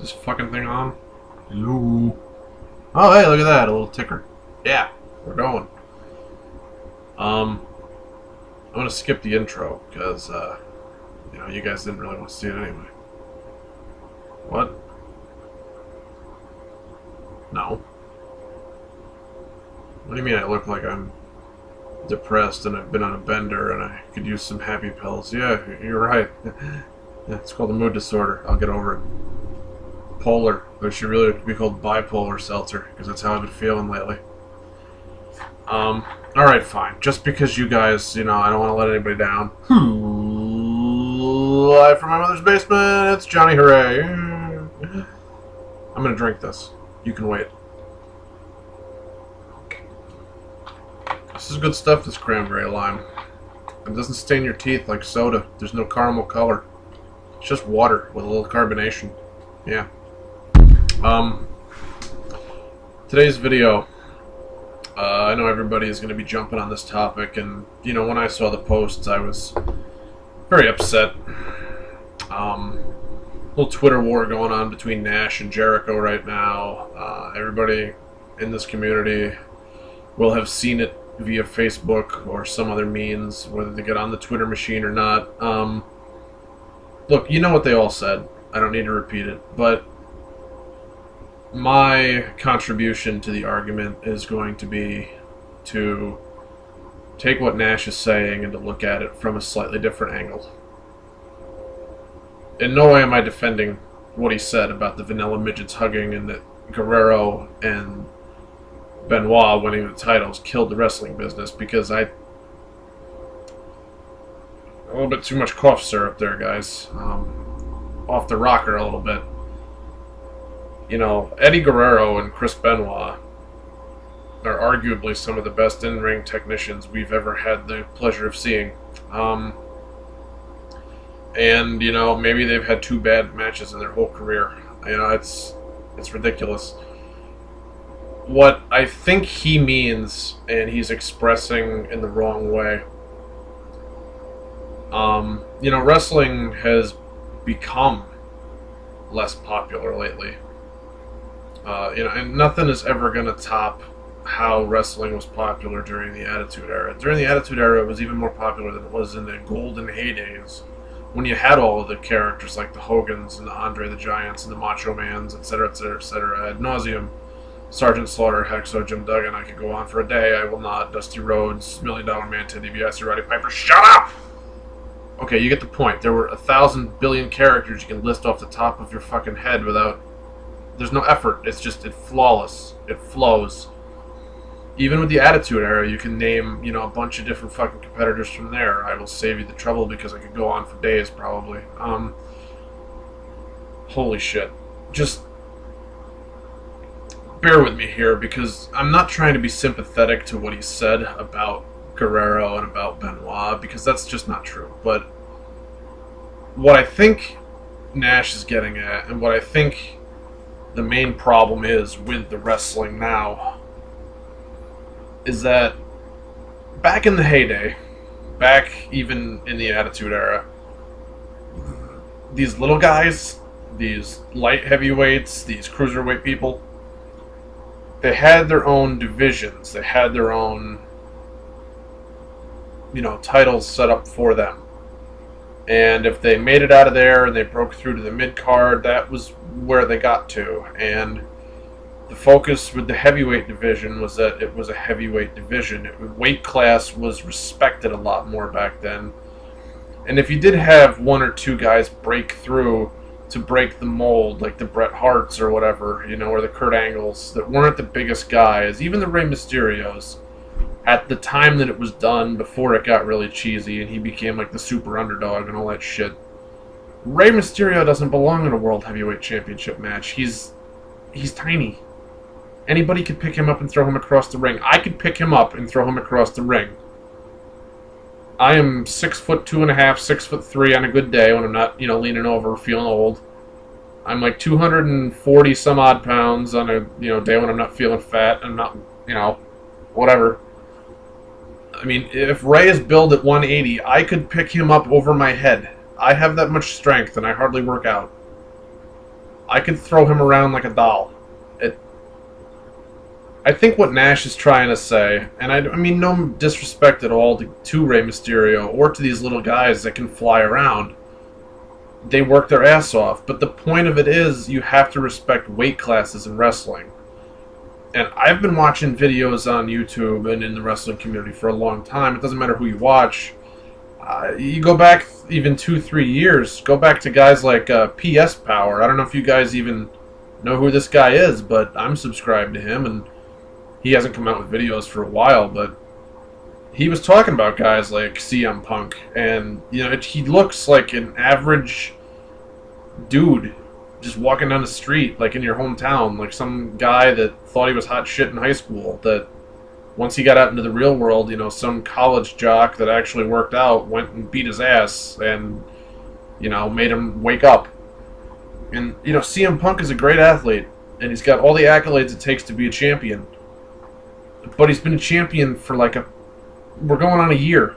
Is this fucking thing on? Hello? Oh, hey, look at that. A little ticker. Yeah, we're going. I'm gonna skip the intro, because, you know, you guys didn't really want to see it anyway. What? No. What do you mean I look like I'm depressed and I've been on a bender and I could use some happy pills? Yeah, you're right. Yeah, it's called a mood disorder. I'll get over it. Polar. It should really be called bipolar seltzer, because that's how I've been feeling lately. Alright, fine. Just because you guys, you know, I don't want to let anybody down. Live from my mother's basement, it's Johnny Hooray. I'm gonna drink this. You can wait. This is good stuff, this cranberry lime. It doesn't stain your teeth like soda. There's no caramel color. It's just water with a little carbonation. Yeah. Today's video, I know everybody is going to be jumping on this topic, and, you know, when I saw the posts, I was very upset. Little Twitter war going on between Nash and Jericho right now. Everybody in this community will have seen it via Facebook or some other means, whether they get on the Twitter machine or not. Look, you know what they all said. I don't need to repeat it, but my contribution to the argument is going to be to take what Nash is saying and to look at it from a slightly different angle. In no way am I defending what he said about the vanilla midgets hugging and that Guerrero and Benoit winning the titles killed the wrestling business, because a little bit too much cough syrup there, guys. Off the rocker a little bit. You know, Eddie Guerrero and Chris Benoit are arguably some of the best in-ring technicians we've ever had the pleasure of seeing. And, you know, maybe they've had 2 bad matches in their whole career. You know, it's ridiculous. What I think he means, and he's expressing in the wrong way, you know, wrestling has become less popular lately. You know, and nothing is ever going to top how wrestling was popular during the Attitude Era. During the Attitude Era, it was even more popular than it was in the golden heydays, when you had all of the characters like the Hogans and the Andre the Giants and the Macho Mans, etc., etc., etc., ad nauseum. Sergeant Slaughter, Hexo, Jim Duggan, I could go on for a day. I will not. Dusty Rhodes, $1 Million Man, Ted DiBiase, Roddy Piper. Shut up! Okay, you get the point. There were 1,000 billion characters you can list off the top of your fucking head without... There's no effort. It's just, it's flawless. It flows. Even with the Attitude Era, you can name, you know, a bunch of different fucking competitors from there. I will save you the trouble because I could go on for days, probably. Holy shit. Just bear with me here, because I'm not trying to be sympathetic to what he said about Guerrero and about Benoit, because that's just not true. But what I think Nash is getting at, and what I think the main problem is with the wrestling now, is that back in the heyday, back even in the Attitude Era, these little guys, these light heavyweights, these cruiserweight people, they had their own divisions. They had their own, you know, titles set up for them. And if they made it out of there and they broke through to the mid-card, that was where they got to. And the focus with the heavyweight division was that it was a heavyweight division. Weight class was respected a lot more back then. And if you did have 1 or 2 guys break through to break the mold, like the Bret Harts or whatever, you know, or the Kurt Angles, that weren't the biggest guys, even the Rey Mysterios, at the time that it was done, before it got really cheesy and he became like the super underdog and all that shit, Rey Mysterio doesn't belong in a World Heavyweight Championship match. He's tiny. Anybody could pick him up and throw him across the ring. I could pick him up and throw him across the ring. I am 6'2.5", 6'3" on a good day when I'm not, you know, leaning over, feeling old. I'm like 240 some odd pounds on a, you know, day when I'm not feeling fat. I'm not, you know, whatever. I mean, if Ray is billed at 180, I could pick him up over my head. I have that much strength, and I hardly work out. I could throw him around like a doll. I think what Nash is trying to say, and I mean no disrespect at all to Rey Mysterio or to these little guys that can fly around. They work their ass off, but the point of it is you have to respect weight classes in wrestling. And I've been watching videos on YouTube and in the wrestling community for a long time. It doesn't matter who you watch. You go back even 2-3 years, go back to guys like PS Power. I don't know if you guys even know who this guy is, but I'm subscribed to him, and he hasn't come out with videos for a while, but he was talking about guys like CM Punk, and you know, he looks like an average dude just walking down the street, like in your hometown, like some guy that thought he was hot shit in high school, that once he got out into the real world, you know, some college jock that actually worked out went and beat his ass and, you know, made him wake up. And, you know, CM Punk is a great athlete, and he's got all the accolades it takes to be a champion. But he's been a champion for we're going on a year.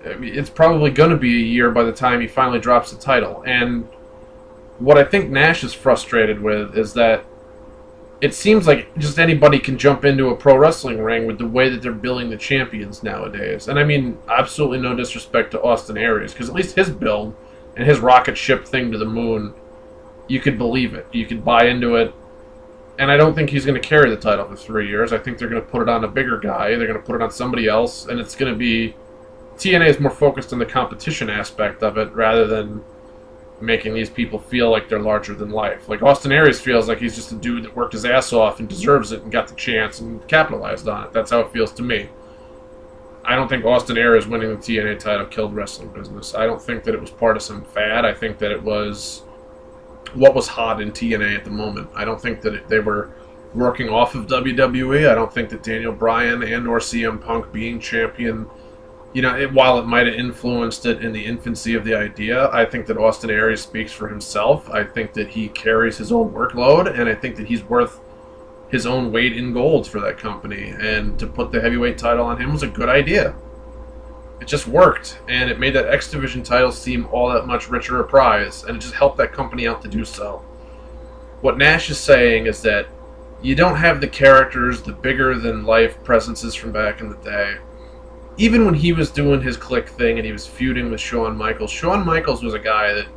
I mean, it's probably going to be a year by the time he finally drops the title. And what I think Nash is frustrated with is that it seems like just anybody can jump into a pro wrestling ring with the way that they're billing the champions nowadays. And I mean, absolutely no disrespect to Austin Aries, because at least his build and his rocket ship thing to the moon, you could believe it. You could buy into it. And I don't think he's going to carry the title for 3 years. I think they're going to put it on a bigger guy. They're going to put it on somebody else. And it's going to be... TNA is more focused on the competition aspect of it rather than making these people feel like they're larger than life. Like, Austin Aries feels like he's just a dude that worked his ass off and deserves it and got the chance and capitalized on it. That's how it feels to me. I don't think Austin Aries winning the TNA title killed wrestling business. I don't think that it was part of some fad. I think that it was what was hot in TNA at the moment. I don't think that they were working off of WWE. I don't think that Daniel Bryan and or CM Punk being champion, you know, while it might have influenced it in the infancy of the idea, I think that Austin Aries speaks for himself. I think that he carries his own workload, and I think that he's worth his own weight in gold for that company. And to put the heavyweight title on him was a good idea. It just worked, and it made that X Division title seem all that much richer a prize, and it just helped that company out to do so. What Nash is saying is that you don't have the characters, the bigger-than-life presences from back in the day. Even when he was doing his Click thing and he was feuding with Shawn Michaels was a guy that,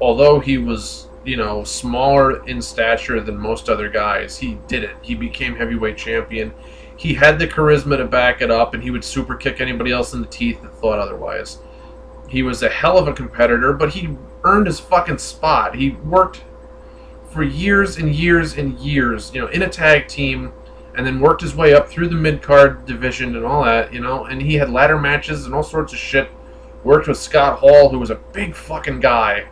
although he was, you know, smaller in stature than most other guys, he did it. He became heavyweight champion. He had the charisma to back it up, and he would super kick anybody else in the teeth that thought otherwise. He was a hell of a competitor, but he earned his fucking spot. He worked for years and years and years, you know, in a tag team, and then worked his way up through the mid-card division and all that, you know, and he had ladder matches and all sorts of shit. Worked with Scott Hall, who was a big fucking guy.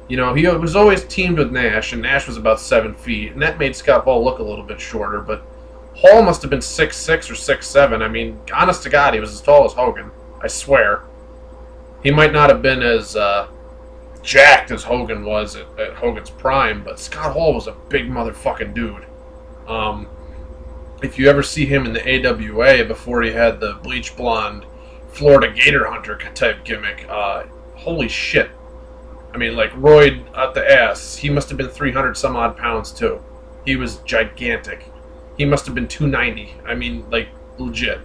You know, he was always teamed with Nash, and Nash was about 7 feet, and that made Scott Hall look a little bit shorter, but Hall must have been 6'6" or 6'7". I mean, honest to God, he was as tall as Hogan. I swear. He might not have been as jacked as Hogan was at Hogan's prime, but Scott Hall was a big motherfucking dude. If you ever see him in the AWA before he had the bleach blonde Florida Gator Hunter type gimmick, holy shit. I mean, like, roid at the ass. He must have been 300 some odd pounds too. He was gigantic. He must have been 290. I mean, like, legit.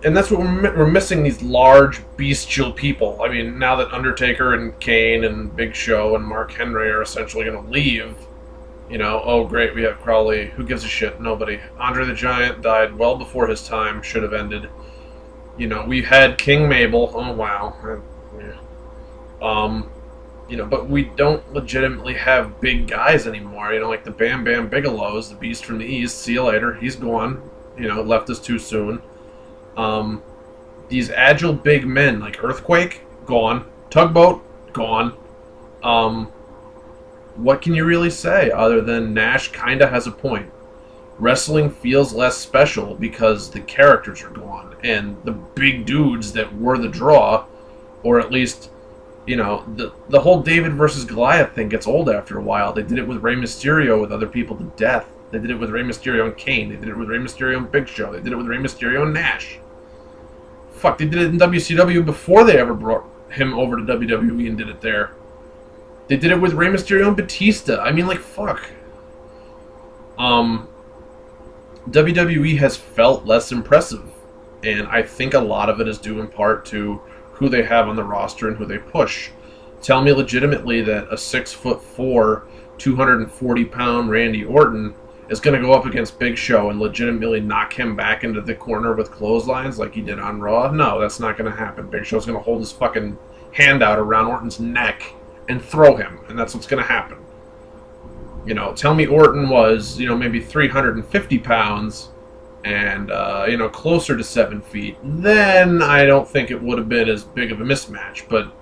And that's what we're missing, these large, bestial people. I mean, now that Undertaker and Kane and Big Show and Mark Henry are essentially going to leave, you know, oh great, we have Crowley. Who gives a shit? Nobody. Andre the Giant died well before his time. Should have ended. You know, we had King Mabel. Oh wow. Yeah. You know, but we don't legitimately have big guys anymore. You know, like the Bam Bam Bigelow's, the Beast from the East. See you later. He's gone. You know, left us too soon. These agile big men like Earthquake, gone. Tugboat, gone. What can you really say other than Nash kind of has a point? Wrestling feels less special because the characters are gone, and the big dudes that were the draw, or at least, you know, the whole David versus Goliath thing gets old after a while. They did it with Rey Mysterio with other people to death. They did it with Rey Mysterio and Kane. They did it with Rey Mysterio and Big Show. They did it with Rey Mysterio and Nash. Fuck, they did it in WCW before they ever brought him over to WWE and did it there. They did it with Rey Mysterio and Batista. I mean, like, fuck. WWE has felt less impressive, and I think a lot of it is due in part to who they have on the roster and who they push. Tell me legitimately that a 6'4", 240-pound Randy Orton is going to go up against Big Show and legitimately knock him back into the corner with clotheslines like he did on Raw? No, that's not going to happen. Big Show's going to hold his fucking hand out around Orton's neck and throw him, and that's what's going to happen. You know, tell me Orton was, maybe 350 pounds and, closer to 7 feet. Then I don't think it would have been as big of a mismatch. But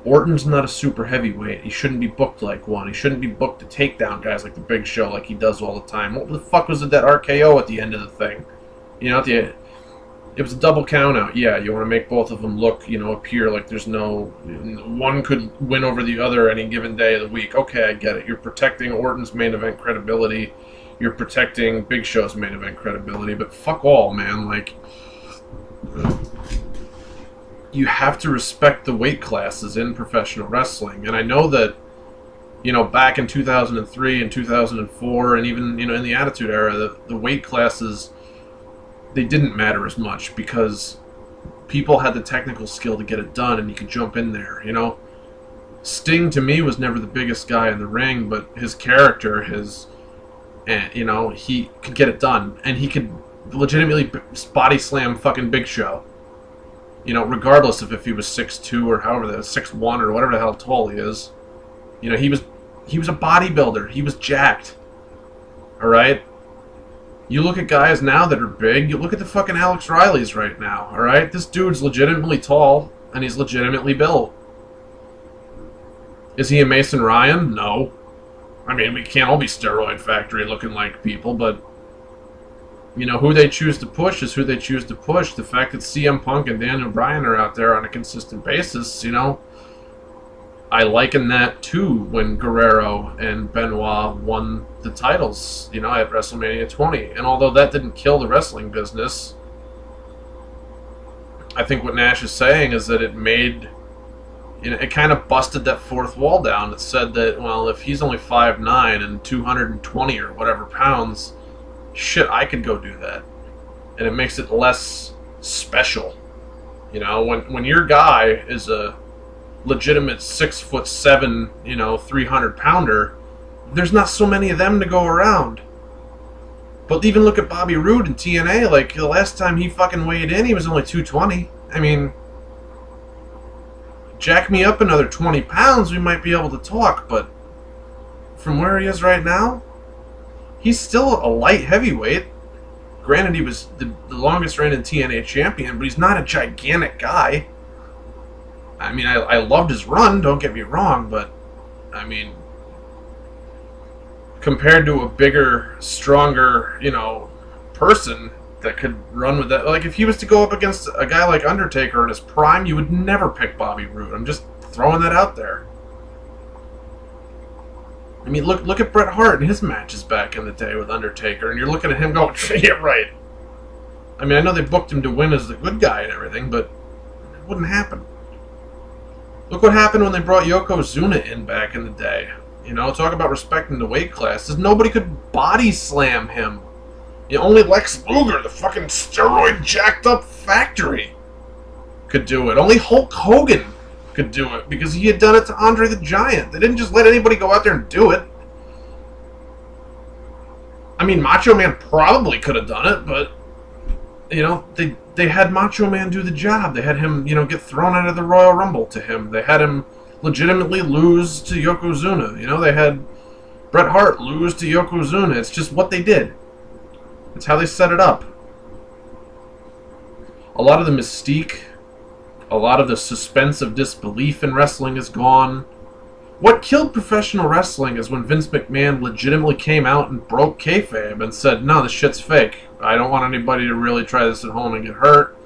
Orton's not a super heavyweight. He shouldn't be booked like one. He shouldn't be booked to take down guys like the Big Show like he does all the time. What the fuck was it, that RKO at the end of the thing? It was a double count out. Yeah, you want to make both of them look, appear like there's no... One could win over the other any given day of the week. Okay, I get it. You're protecting Orton's main event credibility. You're protecting Big Show's main event credibility. But fuck all, man. Like, you have to respect the weight classes in professional wrestling. And I know that, back in 2003 and 2004 and even, in the Attitude Era, the weight classes... they didn't matter as much because people had the technical skill to get it done and you could jump in there, Sting, to me, was never the biggest guy in the ring, but his character, he could get it done. And he could legitimately body slam fucking Big Show. Regardless of if he was 6'2" or however, 6'1" or whatever the hell tall he is. He was a bodybuilder. He was jacked. Alright? You look at guys now that are big, you look at the fucking Alex Rileys right now, alright? This dude's legitimately tall, and he's legitimately built. Is he a Mason Ryan? No. I mean, we can't all be steroid factory looking like people, but, who they choose to push is who they choose to push. The fact that CM Punk and Daniel Bryan are out there on a consistent basis, I liken that to when Guerrero and Benoit won the titles, at WrestleMania 20. And although that didn't kill the wrestling business, I think what Nash is saying is that it made, it kind of busted that fourth wall down. It said that, well, if he's only 5'9" and 220 or whatever pounds, shit, I could go do that. And it makes it less special. When your guy is a legitimate 6'7", 300-pounder, there's not so many of them to go around. But even look at Bobby Roode in TNA. Like, the last time he fucking weighed in, he was only 220. I mean, jack me up another 20 pounds, we might be able to talk, but from where he is right now, he's still a light heavyweight. Granted, he was the longest reigning TNA champion, but he's not a gigantic guy. I mean, I loved his run, don't get me wrong, but, I mean, compared to a bigger, stronger, person that could run with that, like, if he was to go up against a guy like Undertaker in his prime, you would never pick Bobby Roode. I'm just throwing that out there. I mean, look at Bret Hart and his matches back in the day with Undertaker, and you're looking at him going, yeah, right. I mean, I know they booked him to win as the good guy and everything, but it wouldn't happen. Look what happened when they brought Yokozuna in back in the day. Talk about respecting the weight classes. Nobody could body slam him. Only Lex Luger, the fucking steroid jacked up factory, could do it. Only Hulk Hogan could do it because he had done it to Andre the Giant. They didn't just let anybody go out there and do it. I mean, Macho Man probably could have done it, but, they had Macho Man do the job. They had him, get thrown out of the Royal Rumble to him. They had him legitimately lose to Yokozuna. They had Bret Hart lose to Yokozuna. It's just what they did. It's how they set it up. A lot of the mystique, a lot of the suspense of disbelief in wrestling is gone. What killed professional wrestling is when Vince McMahon legitimately came out and broke kayfabe and said, no, this shit's fake. I don't want anybody to really try this at home and get hurt.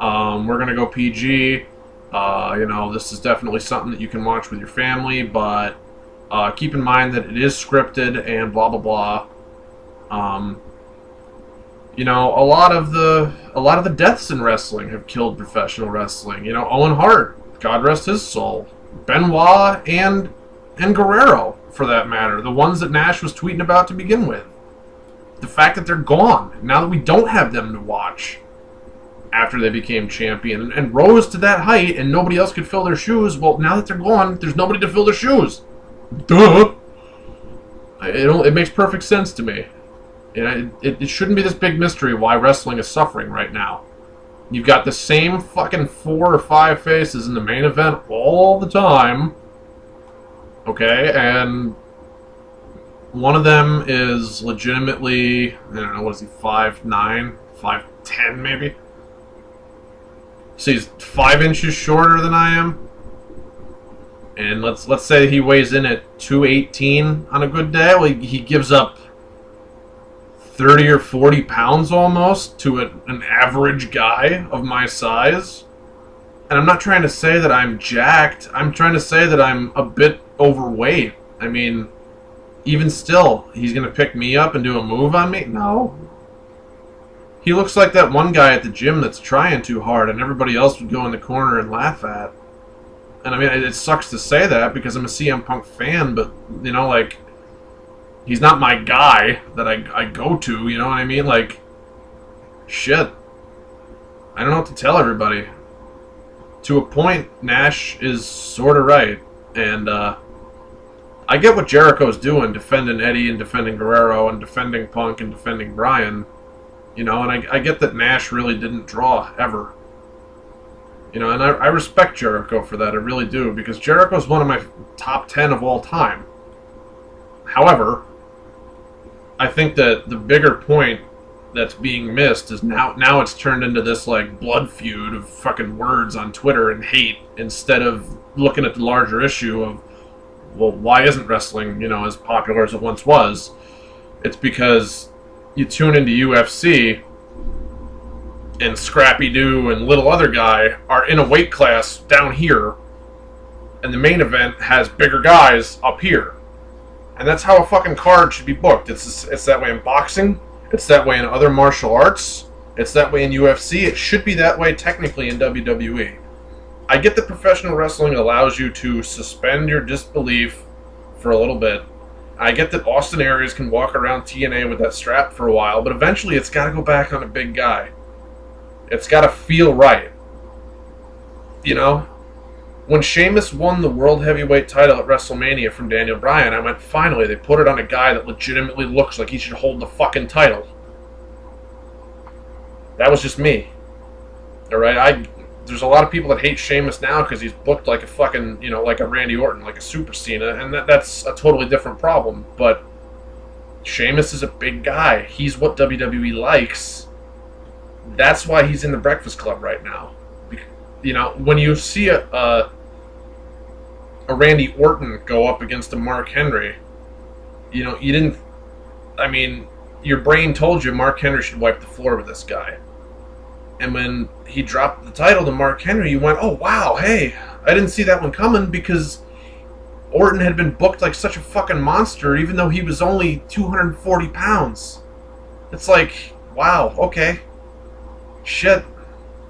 We're going to go PG. This is definitely something that you can watch with your family, but keep in mind that it is scripted and blah, blah, blah. A lot of the deaths in wrestling have killed professional wrestling. Owen Hart, God rest his soul. Benoit and and Guerrero, for that matter. The ones that Nash was tweeting about to begin with. The fact that they're gone, now that we don't have them to watch after they became champion, and rose to that height, and nobody else could fill their shoes, well, now that they're gone, there's nobody to fill their shoes. Duh! It makes perfect sense to me. It shouldn't be this big mystery why wrestling is suffering right now. You've got the same fucking 4 or 5 faces in the main event all the time. Okay, and one of them is legitimately, I don't know, what is he, 5'9", 5'10", maybe? So he's 5 inches shorter than I am. And let's say he weighs in at 218 on a good day. Well, he gives up 30 or 40 pounds almost to an average guy of my size. And I'm not trying to say that I'm jacked. I'm trying to say that I'm a bit overweight. I mean, even still, he's going to pick me up and do a move on me? No. He looks like that one guy at the gym that's trying too hard and everybody else would go in the corner and laugh at. And I mean, it sucks to say that because I'm a CM Punk fan, but, you know, like, he's not my guy that I go to, you know what I mean? Like, shit. I don't know what to tell everybody. To a point, Nash is sort of right. And, I get what Jericho's doing, defending Eddie and defending Guerrero and defending Punk and defending Bryan. You know, and I get that Nash really didn't draw, ever. You know, and I respect Jericho for that, I really do, because Jericho's one of my top 10 of all time. However, I think that the bigger point that's being missed is now it's turned into this, like, blood feud of fucking words on Twitter and hate, instead of looking at the larger issue of, well, why isn't wrestling, you know, as popular as it once was? It's because you tune into UFC, and Scrappy Doo and little other guy are in a weight class down here, and the main event has bigger guys up here. And that's how a fucking card should be booked. It's that way in boxing, it's that way in other martial arts, it's that way in UFC, it should be that way technically in WWE. I get that professional wrestling allows you to suspend your disbelief for a little bit. I get that Austin Aries can walk around TNA with that strap for a while, but eventually it's got to go back on a big guy. It's got to feel right. You know? When Sheamus won the World Heavyweight title at WrestleMania from Daniel Bryan, I went, finally, they put it on a guy that legitimately looks like he should hold the fucking title. That was just me. Alright? There's a lot of people that hate Sheamus now because he's booked like a fucking, you know, like a Randy Orton, like a Super Cena, and that's a totally different problem. But Sheamus is a big guy. He's what WWE likes. That's why he's in the Breakfast Club right now. You know, when you see a Randy Orton go up against a Mark Henry, you know, you didn't, I mean, your brain told you Mark Henry should wipe the floor with this guy. And when he dropped the title to Mark Henry, you went, oh, wow, hey, I didn't see that one coming, because Orton had been booked like such a fucking monster, even though he was only 240 pounds. It's like, wow, okay. Shit.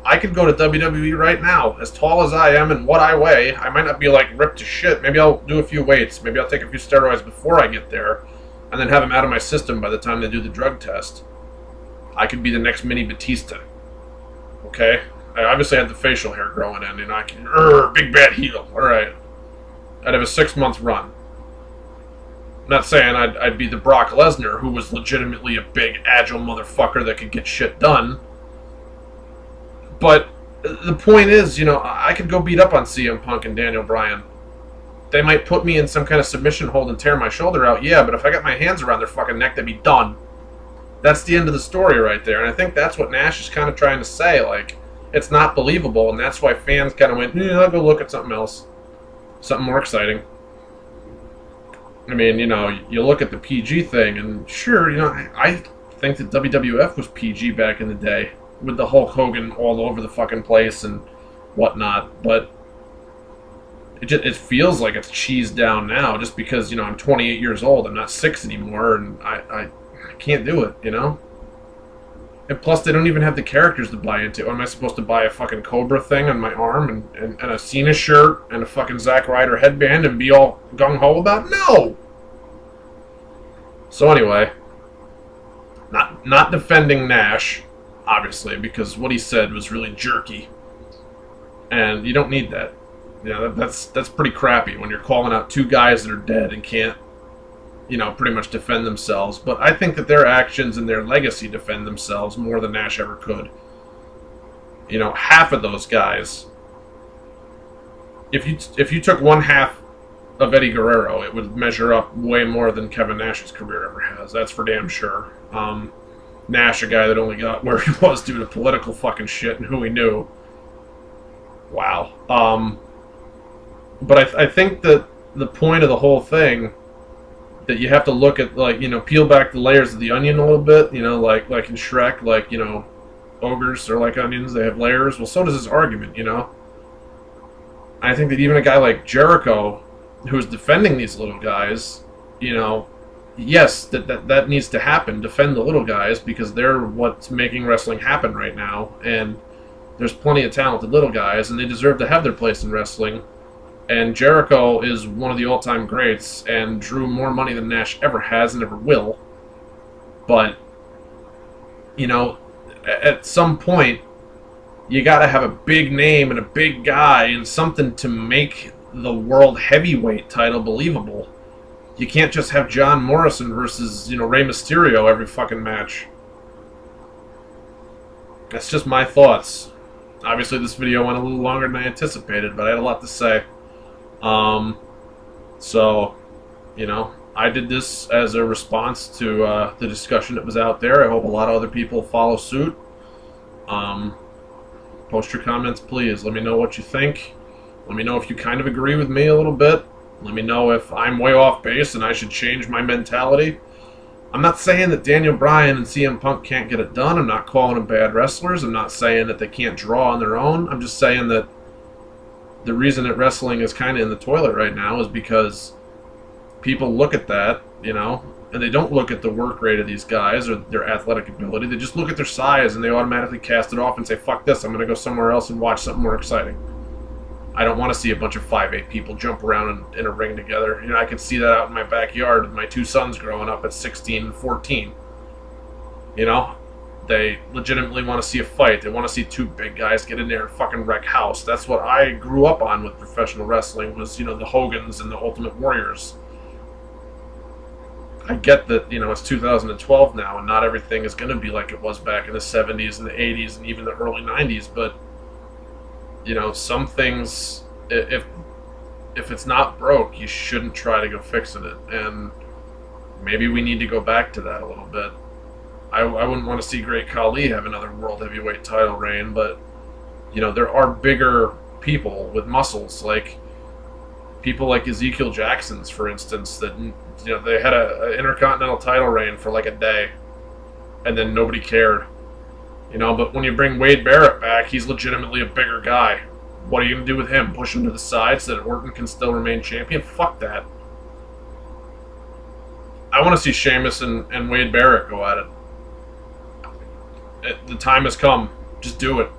I could go to WWE right now, as tall as I am and what I weigh. I might not be, like, ripped to shit. Maybe I'll do a few weights. Maybe I'll take a few steroids before I get there, and then have them out of my system by the time they do the drug test. I could be the next mini Batista. Okay? I obviously had the facial hair growing in, and I can, big bad heel. Alright. I'd have a 6-month run. I'm not saying I'd be the Brock Lesnar, who was legitimately a big, agile motherfucker that could get shit done. But the point is, you know, I could go beat up on CM Punk and Daniel Bryan. They might put me in some kind of submission hold and tear my shoulder out, yeah, but if I got my hands around their fucking neck, they'd be done. That's the end of the story right there, and I think that's what Nash is kind of trying to say. Like, it's not believable, and that's why fans kind of went, I'll go look at something else. Something more exciting. I mean, you know, you look at the PG thing, and sure, you know, I think that WWF was PG back in the day, with the Hulk Hogan all over the fucking place and whatnot, but it feels like it's cheesed down now, just because, you know, I'm 28 years old, I'm not 6 anymore, and I can't do it, you know? And plus, they don't even have the characters to buy into. Am I supposed to buy a fucking Cobra thing on my arm and a Cena shirt and a fucking Zack Ryder headband and be all gung-ho about it? No! So anyway, not defending Nash, obviously, because what he said was really jerky. And you don't need that. Yeah, that's pretty crappy when you're calling out two guys that are dead and can't, pretty much defend themselves. But I think that their actions and their legacy defend themselves more than Nash ever could. Half of those guys, if you took one half of Eddie Guerrero, it would measure up way more than Kevin Nash's career ever has. That's for damn sure. Nash, a guy that only got where he was due to political fucking shit and who he knew. Wow. But I think that the point of the whole thing, that you have to look at, peel back the layers of the onion a little bit, like in Shrek, ogres are like onions, they have layers. Well, so does his argument, I think that even a guy like Jericho, who's defending these little guys, yes, that needs to happen. Defend the little guys, because they're what's making wrestling happen right now, and there's plenty of talented little guys, and they deserve to have their place in wrestling. And Jericho is one of the all-time greats and drew more money than Nash ever has and ever will. But, at some point, you got to have a big name and a big guy and something to make the world heavyweight title believable. You can't just have John Morrison versus, Rey Mysterio every fucking match. That's just my thoughts. Obviously, this video went a little longer than I anticipated, but I had a lot to say. So, I did this as a response to the discussion that was out there. I hope a lot of other people follow suit. Post your comments, please. Let me know what you think. Let me know if you kind of agree with me a little bit. Let me know if I'm way off base and I should change my mentality. I'm not saying that Daniel Bryan and CM Punk can't get it done. I'm not calling them bad wrestlers. I'm not saying that they can't draw on their own. I'm just saying that the reason that wrestling is kind of in the toilet right now is because people look at that, and they don't look at the work rate of these guys or their athletic ability. They just look at their size and they automatically cast it off and say, fuck this, I'm going to go somewhere else and watch something more exciting. I don't want to see a bunch of 5'8" people jump around in a ring together. I can see that out in my backyard with my two sons growing up at 16 and 14. They legitimately want to see a fight. They want to see two big guys get in there and fucking wreck house. That's what I grew up on with professional wrestling, was, the Hogans and the Ultimate Warriors. I get that, it's 2012 now, and not everything is going to be like it was back in the 70s and the 80s and even the early 90s, but, some things, if it's not broke, you shouldn't try to go fixing it, and maybe we need to go back to that a little bit. I wouldn't want to see Great Khali have another World Heavyweight title reign, but, there are bigger people with muscles, like people like Ezekiel Jackson's, for instance, that, they had an Intercontinental title reign for like a day, and then nobody cared. But when you bring Wade Barrett back, he's legitimately a bigger guy. What are you going to do with him? Push him to the side so that Orton can still remain champion? Fuck that. I want to see Sheamus and Wade Barrett go at it. The time has come. Just do it.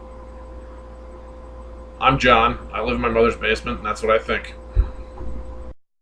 I'm John. I live in my mother's basement, and that's what I think.